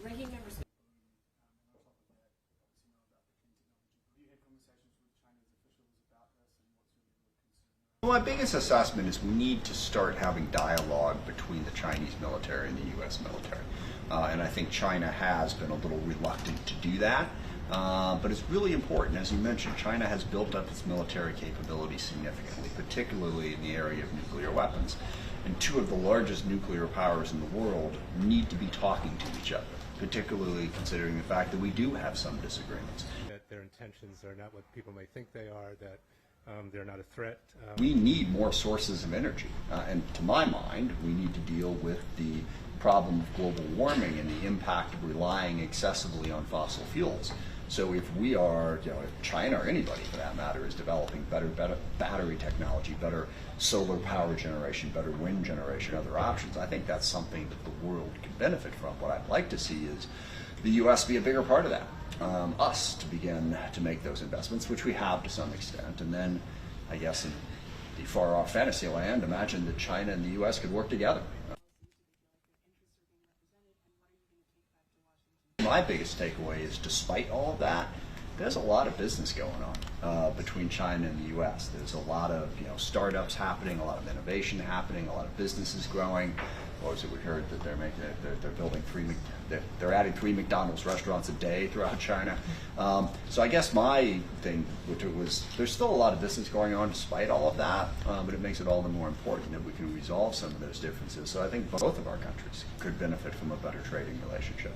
Ranking member. Well, my biggest assessment is we need to start having dialogue between the Chinese military and the U.S. military. And I think China has been a little reluctant to do that. But it's really important. As you mentioned, China has built up its military capability significantly, particularly in the area of nuclear weapons. And two of the largest nuclear powers in the world need to be talking to each other, particularly considering the fact that we do have some disagreements. That their intentions are not what people may think they are, that they're not a threat. We need more sources of energy. And to my mind, we need to deal with the problem of global warming and the impact of relying excessively on fossil fuels. So if we are, if China or anybody for that matter is developing better battery technology, better solar power generation, better wind generation, other options, I think that's something that the world can benefit from. What I'd like to see is the U.S. be a bigger part of that. Us to begin to make those investments, which we have to some extent, and then I guess in the far off fantasy land, imagine that China and the U.S. could work together. My biggest takeaway is, despite all of that, there's a lot of business going on between China and the U.S. There's a lot of startups happening, a lot of innovation happening, a lot of businesses growing. What was it we heard that they're building they're adding 3 McDonald's restaurants a day throughout China. So I guess my thing, which was, there's still a lot of business going on despite all of that, but it makes it all the more important that we can resolve some of those differences. So I think both of our countries could benefit from a better trading relationship.